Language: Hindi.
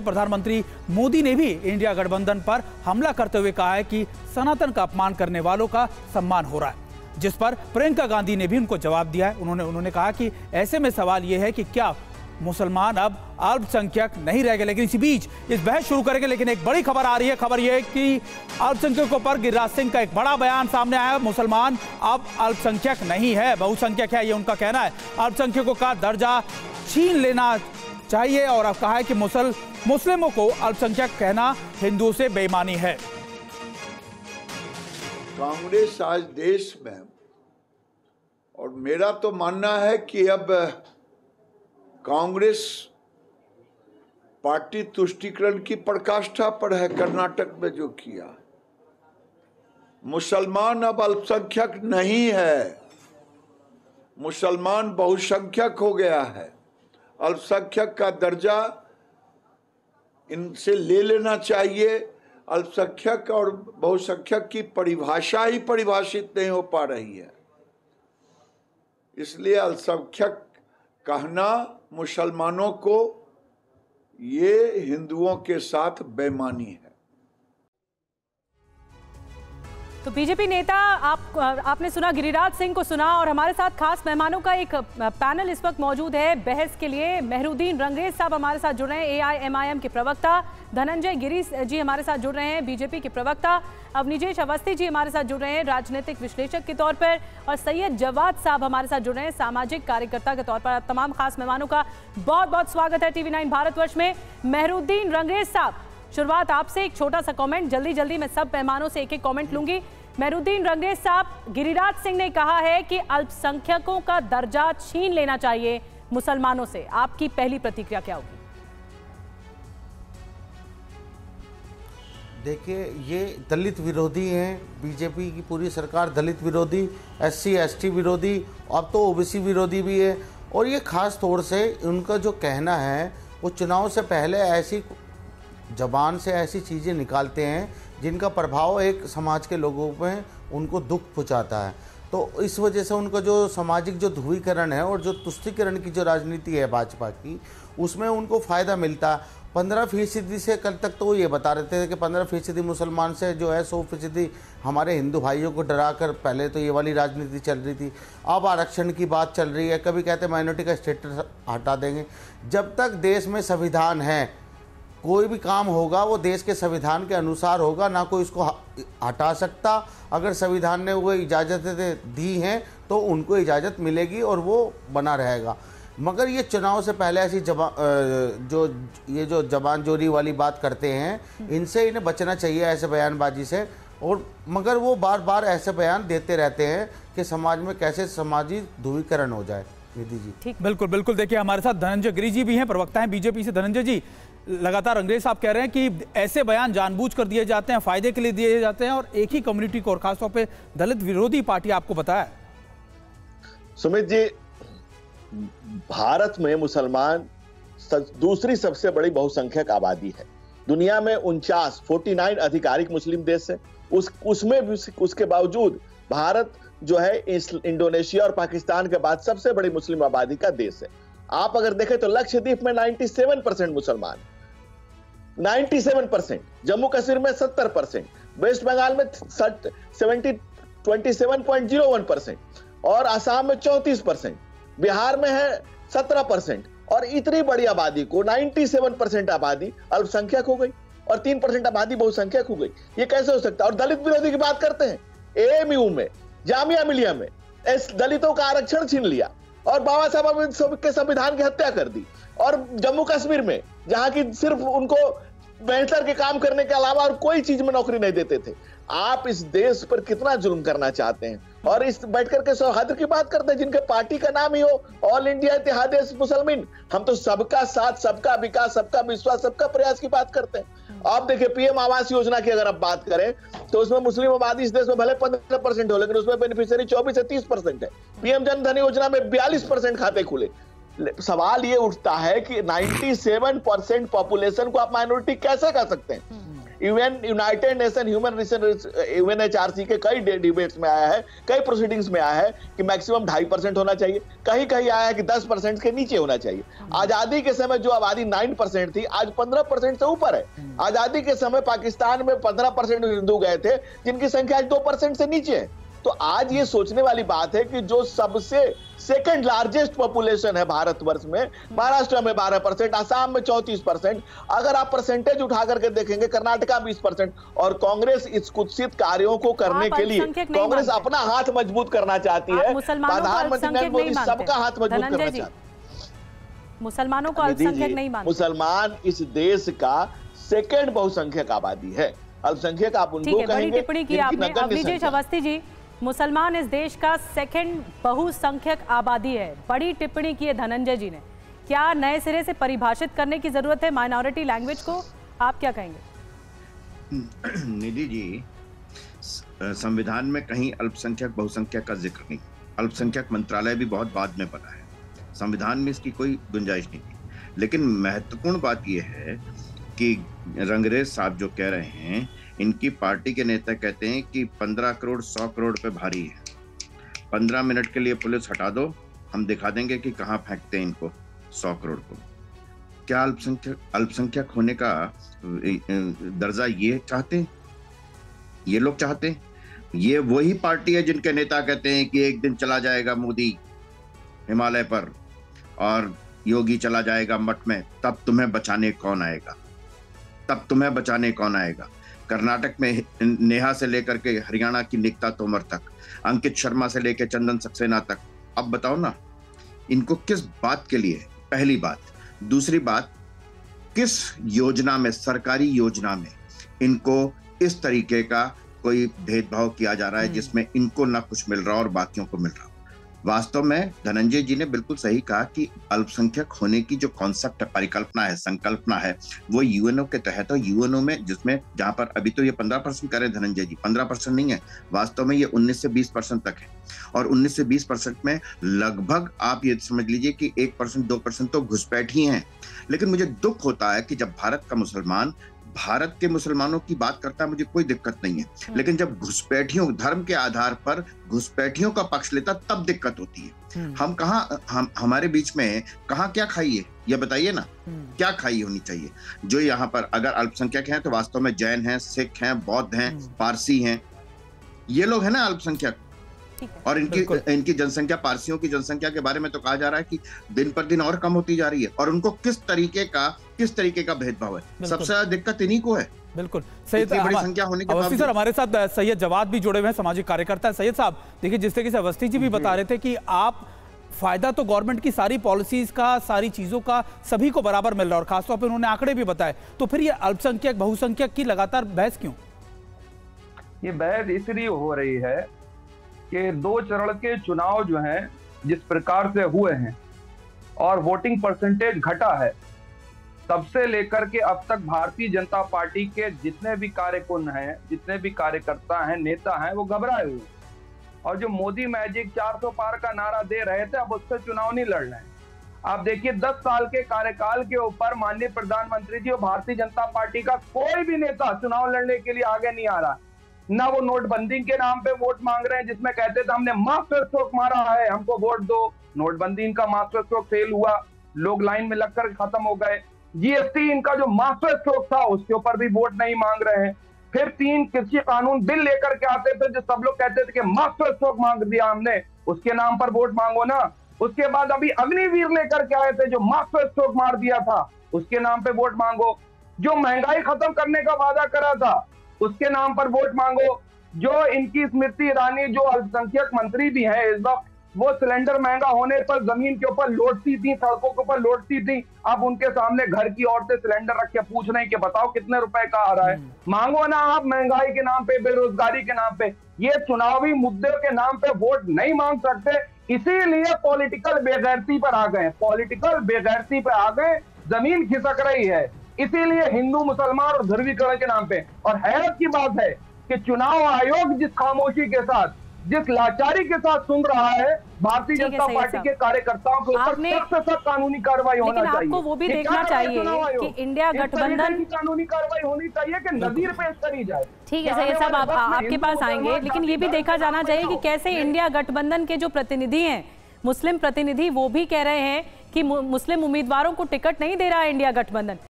प्रधानमंत्री मोदी ने भी इंडिया गठबंधन पर हमला करते हुए कहा है कि सनातन का अपमान करने वालों का सम्मान हो रहा है, जिस पर प्रियंका गांधी ने भी उनको जवाब दिया है। उन्होंने कहा कि ऐसे में सवाल यह है कि क्या मुसलमान अब अल्पसंख्यक नहीं रह गए। लेकिन इसी बीच इस बहस शुरू करेंगे, लेकिन एक बड़ी खबर आ रही है। खबर यह है कि अल्पसंख्यकों पर गिरिराज सिंह का एक बड़ा बयान सामने आया है। मुसलमान अब अल्पसंख्यक नहीं है, बहुसंख्यक है, ये उनका कहना है। अल्पसंख्यकों का दर्जा छीन लेना चाहिए और अब कहा है कि मुस्लिमों को अल्पसंख्यक कहना हिंदुओं से बेईमानी है। कांग्रेस आज देश में, और मेरा तो मानना है कि अब कांग्रेस पार्टी तुष्टीकरण की पराकाष्ठा पर है। कर्नाटक में जो किया, मुसलमान अब अल्पसंख्यक नहीं है, मुसलमान बहुसंख्यक हो गया है। अल्पसंख्यक का दर्जा इनसे ले लेना चाहिए। अल्पसंख्यक और बहुसंख्यक की परिभाषा ही परिभाषित नहीं हो पा रही है, इसलिए अल्पसंख्यक कहना मुसलमानों को, ये हिंदुओं के साथ बेईमानी है। तो बीजेपी नेता आपने सुना, गिरिराज सिंह को सुना, और हमारे साथ खास मेहमानों का एक पैनल इस वक्त मौजूद है बहस के लिए। मेहरुद्दीन रंगरेज साहब हमारे साथ जुड़ रहे हैं, AIMIM के प्रवक्ता। धनंजय गिरी जी हमारे साथ जुड़ रहे हैं, बीजेपी के प्रवक्ता। अवनीजेश अवस्थी जी हमारे साथ जुड़ रहे हैं, राजनीतिक विश्लेषक के तौर पर। और सैयद जवाद साहब हमारे साथ जुड़ रहे हैं, सामाजिक कार्यकर्ता के तौर पर। तमाम खास मेहमानों का बहुत बहुत स्वागत है TV9 भारतवर्ष में। मेहरुद्दीन रंगरेज साहब, शुरुआत आपसे, एक छोटा सा कमेंट, जल्दी मैं सब मेहमानों से एक एक कमेंट लूंगी। मेहरुद्दीन रंगरेज साहब, गिरिराज सिंह ने कहा है कि अल्पसंख्यकों का दर्जा छीन लेना चाहिए मुसलमानों से, आपकी पहली प्रतिक्रिया क्या होगी? देखिए, ये दलित विरोधी हैं, बीजेपी की पूरी सरकार दलित विरोधी, SC ST विरोधी, अब तो OBC विरोधी भी है। और ये खास तौर से उनका जो कहना है, वो चुनाव से पहले ऐसी जबान से ऐसी चीज़ें निकालते हैं जिनका प्रभाव एक समाज के लोगों पे उनको दुख पहुंचाता है। तो इस वजह से उनका जो सामाजिक जो ध्रुवीकरण है और जो तुष्टीकरण की जो राजनीति है भाजपा की, उसमें उनको फ़ायदा मिलता है। 15% से कल तक तो वो ये बता रहे थे कि 15% मुसलमान से जो है 100% हमारे हिंदू भाइयों को डरा कर, पहले तो ये वाली राजनीति चल रही थी। अब आरक्षण की बात चल रही है, कभी कहते माइनॉरिटी का स्टेटस हटा देंगे। जब तक देश में संविधान है, कोई भी काम होगा वो देश के संविधान के अनुसार होगा, ना कोई उसको हटा सकता। अगर संविधान ने वो इजाज़तें दी हैं तो उनको इजाज़त मिलेगी और वो बना रहेगा। मगर ये चुनाव से पहले ऐसी जो जबान जोरी वाली बात करते हैं, इनसे इन्हें बचना चाहिए, ऐसे बयानबाजी से। और मगर वो बार बार ऐसे बयान देते रहते हैं कि समाज में कैसे समाजी ध्रुवीकरण हो जाए। निधि जी, ठीक, बिल्कुल। देखिए, हमारे साथ धनंजय गिरी जी भी हैं, प्रवक्ता हैं बीजेपी से। धनंजय जी, लगातार रंगरेज साहब कह रहे हैं कि ऐसे बयान जानबूझकर दिए जाते हैं, फायदे के लिए दिए जाते हैं, और एक ही कम्युनिटी को, और खासतौर पे दलित विरोधी पार्टी आपको बताया। सुमित जी, भारत में मुसलमान दूसरी सबसे बड़ी बहुसंख्यक आबादी है दुनिया में। 49 आधिकारिक मुस्लिम देश है, उसमें भी उसके बावजूद भारत जो है इंडोनेशिया और पाकिस्तान के बाद सबसे बड़ी मुस्लिम आबादी का देश है। आप अगर देखें तो लक्षद्वीप में 97% मुसलमान, 97%, जम्मू कश्मीर में 70%, वेस्ट बंगाल में 27.01% और असम में 34%, बिहार में है 17%। और इतनी बड़ी आबादी को 97% आबादी अल्पसंख्यक हो गई और 3% आबादी बहुसंख्यक हो गई। ये कैसे हो सकता है? और दलित विरोधी की बात करते हैं, AMU में, जामिया मिलिया में दलितों का आरक्षण छीन लिया और बाबा साहब के संविधान की हत्या कर दी। और जम्मू कश्मीर में, जहां की सिर्फ उनको बेहतर के काम करने के अलावा और कोई चीज में नौकरी नहीं देते थे। आप इस देश पर कितना जुल्म करना चाहते हैं? और इस बैठकर के सौहार्द की बात करते हैं, जिनके पार्टी का नाम ही हो ऑल इंडिया इत्तेहाद मुसलमान। हम तो सबका साथ, सबका विकास, सबका विश्वास, सबका प्रयास की बात करते हैं। आप देखिए, PM आवास योजना की अगर आप बात करें तो उसमें मुस्लिम आबादी इस देश में भले 15% हो, लेकिन उसमें बेनिफिशियरी 24 से 30% है। PM जन धन योजना में 42% खाते खुले। सवाल ये उठता है कि 97% पॉपुलेशन को आप माइनॉरिटी कैसे कह सकते हैं? इवन यूनाइटेड नेशन यूएनएचआरसी के कई डिबेट्स में आया है, कई प्रोसीडिंग्स में आया है कि मैक्सिमम 2.5% होना चाहिए, कहीं कहीं आया है कि 10% के नीचे होना चाहिए। आजादी के समय जो आबादी 9% थी, आज 15% से ऊपर है। आजादी के समय पाकिस्तान में 15% हिंदू गए थे, जिनकी संख्या आज 2% से नीचे है। तो आज ये सोचने वाली बात है कि जो सबसे सेकंड लार्जेस्ट पॉपुलेशन है भारतवर्ष में, महाराष्ट्र में 12%, आसाम में 34%, अगर आप परसेंटेज उठा करके देखेंगे कर्नाटका 20%, और कांग्रेस इस कुत्सित कार्यों को करने के लिए कांग्रेस अपना हाथ मजबूत करना चाहती है, प्रधानमंत्री नरेंद्र मोदी सबका हाथ मजबूत करना चाहते हैं। मुसलमानों को अल्पसंख्यक नहीं मानते। मुसलमान इस देश का सेकंड बहुसंख्यक आबादी है। अल्पसंख्यक आप उनको कहेंगे। बड़ी टिप्पणी की आपने। अवनीश अवस्थी जी, मुसलमान इस देश का सेकंड बहुसंख्यक आबादी है, बड़ी टिप्पणी की है धनंजय जी ने। क्या नए सिरे से परिभाषित करने की जरूरत है माइनॉरिटी लैंग्वेज को? आप क्या कहेंगे? निधि जी, संविधान में कहीं अल्पसंख्यक बहुसंख्यक का जिक्र नहीं। अल्पसंख्यक मंत्रालय भी बहुत बाद में बना है, संविधान में इसकी कोई गुंजाइश नहीं थी। लेकिन महत्वपूर्ण बात यह है कि रंगरेज साहब जो कह रहे हैं, इनकी पार्टी के नेता कहते हैं कि 15 करोड़ 100 करोड़ पे भारी है। 15 मिनट के लिए पुलिस हटा दो, हम दिखा देंगे कि कहाँ फेंकते हैं इनको 100 करोड़ को। क्या अल्पसंख्यक होने का दर्जा ये चाहते हैं, ये लोग चाहते हैं? ये वही पार्टी है जिनके नेता कहते हैं कि एक दिन चला जाएगा मोदी हिमालय पर और योगी चला जाएगा मठ में, तब तुम्हें बचाने कौन आएगा? तब तुम्हें बचाने कौन आएगा? कर्नाटक में नेहा से लेकर के हरियाणा की निकिता तोमर तक, अंकित शर्मा से लेकर चंदन सक्सेना तक, अब बताओ ना इनको किस बात के लिए? पहली बात। दूसरी बात, किस योजना में, सरकारी योजना में इनको इस तरीके का कोई भेदभाव किया जा रहा है जिसमें इनको ना कुछ मिल रहा और बाकियों को मिल रहा? वास्तव में धनंजय जी ने बिल्कुल सही कहा कि अल्पसंख्यक होने की जो कॉन्सेप्ट है, परिकल्पना है, संकल्पना है, वो यूएनओ के तहत है। यूएनओ में जिसमें जहां पर अभी तो ये 15% करे धनंजय जी, 15% नहीं है, वास्तव में ये 19 से 20% तक है। और 19 से 20% में लगभग आप ये समझ लीजिए कि 1% 2% तो घुसपैठ ही हैं। लेकिन मुझे दुख होता है कि जब भारत का मुसलमान भारत के मुसलमानों की बात करता है, मुझे कोई दिक्कत नहीं है, लेकिन जब घुसपैठियों, धर्म के आधार पर घुसपैठियों का पक्ष लेता तब दिक्कत होती है। हम कहाँ, हमारे बीच में कहाँ क्या खाई है ये बताइए ना, क्या खाई होनी चाहिए? जो यहाँ पर अगर अल्पसंख्यक हैं तो वास्तव में जैन हैं, सिख हैं, बौद्ध हैं, पारसी हैं, ये लोग हैं ना अल्पसंख्यक। और इनकी जनसंख्या, पारसियों की जनसंख्या के बारे में तो कहा जा रहा है कि दिन पर दिन और कम होती जा रही है। और उनको किस तरीके का भेदभाव है, सबसे ज्यादा दिक्कत इन्हीं को है। बिल्कुल सैयद, बड़ी संख्या होने के अवस्थी सर हमारे साथ सैयद जवाद भी जुड़े हुए हैं, सामाजिक कार्यकर्ता है। सैयद साहब देखिए, जिस तरीके से अवस्थी जी भी बता रहे थे कि आप फायदा तो गवर्नमेंट की सारी पॉलिसीज का, सारी चीजों का सभी को बराबर मिल रहा है, और खासतौर पर उन्होंने आंकड़े भी बताए, तो फिर ये अल्पसंख्यक बहुसंख्यक की लगातार बहस क्यों? ये बहस इसलिए हो रही है कि 2 चरण के चुनाव जो हैं जिस प्रकार से हुए हैं और वोटिंग परसेंटेज घटा है, तब से लेकर के अब तक भारतीय जनता पार्टी के जितने भी कार्यकुन हैं, जितने भी कार्यकर्ता हैं, नेता हैं, वो घबराए हुए। और जो मोदी मैजिक 400 पार का नारा दे रहे थे, अब उससे चुनाव नहीं लड़ रहे हैं। आप देखिए 10 साल के कार्यकाल के ऊपर माननीय प्रधानमंत्री जी और भारतीय जनता पार्टी का कोई भी नेता चुनाव लड़ने के लिए आगे नहीं आ रहा। ना वो नोटबंदी के नाम पे वोट मांग रहे हैं, जिसमें कहते थे हमने मास्टर स्ट्रोक मारा है, हमको वोट दो। नोटबंदी इनका मास्टर स्ट्रोक फेल हुआ, लोग लाइन में लगकर खत्म हो गए। जीएसटी इनका जो मास्टर स्ट्रोक था, उसके ऊपर भी वोट नहीं मांग रहे हैं। फिर 3 कृषि कानून बिल लेकर के आते थे, जो सब लोग कहते थे कि मास्टर स्ट्रोक मांग दिया हमने, उसके नाम पर वोट मांगो ना। उसके बाद अभी अग्निवीर लेकर के आए थे, जो मास्टर स्ट्रोक मार दिया था, उसके नाम पे वोट मांगो। जो महंगाई खत्म करने का वादा करा था, उसके नाम पर वोट मांगो। जो इनकी स्मृति ईरानी, जो अल्पसंख्यक मंत्री भी है इस वक्त, वो सिलेंडर महंगा होने पर जमीन के ऊपर लौटती थी, सड़कों के ऊपर लौटती थी। अब उनके सामने घर की औरतें सिलेंडर रख के पूछ रहे हैं कि बताओ कितने रुपए का आ रहा है। मांगो ना आप, महंगाई के नाम पे, बेरोजगारी के नाम पे। ये चुनावी मुद्दों के नाम पे वोट नहीं मांग सकते, इसीलिए पॉलिटिकल बेगैरती पर आ गए। पॉलिटिकल बेगैरती पर आ गए, जमीन खिसक रही है, इसीलिए हिंदू मुसलमान और ध्रुवीकरण के नाम पे। और हैरत की बात है कि चुनाव आयोग जिस खामोशी के साथ जिस लाचारी के साथ सुन रहा है भारतीय ठीक है, जनता सही है पार्टी साहब। के कार्यकर्ताओं के ऊपर आपने- सख्त से सख्त कानूनी कार्रवाई होना लेकिन चाहिए। आपको वो भी ये देखना क्या चाहिए चुनाव आयोग? कि इंडिया इस तरीके गठबंधन- की कानूनी कार्रवाई होनी चाहिए कि नजीर पेश करी जाए। ठीक है कि सही है आने साहब, वाले वक्त में आपके हिंदू पास आएंगे, मुसलमान लेकिन ये भी जाति देखा जाना धर्म चाहिए कि हो। कैसे इंडिया गठबंधन के जो प्रतिनिधि हैं, मुस्लिम प्रतिनिधि, वो भी कह रहे हैं कि मुस्लिम उम्मीदवारों को टिकट नहीं दे रहा है इंडिया गठबंधन।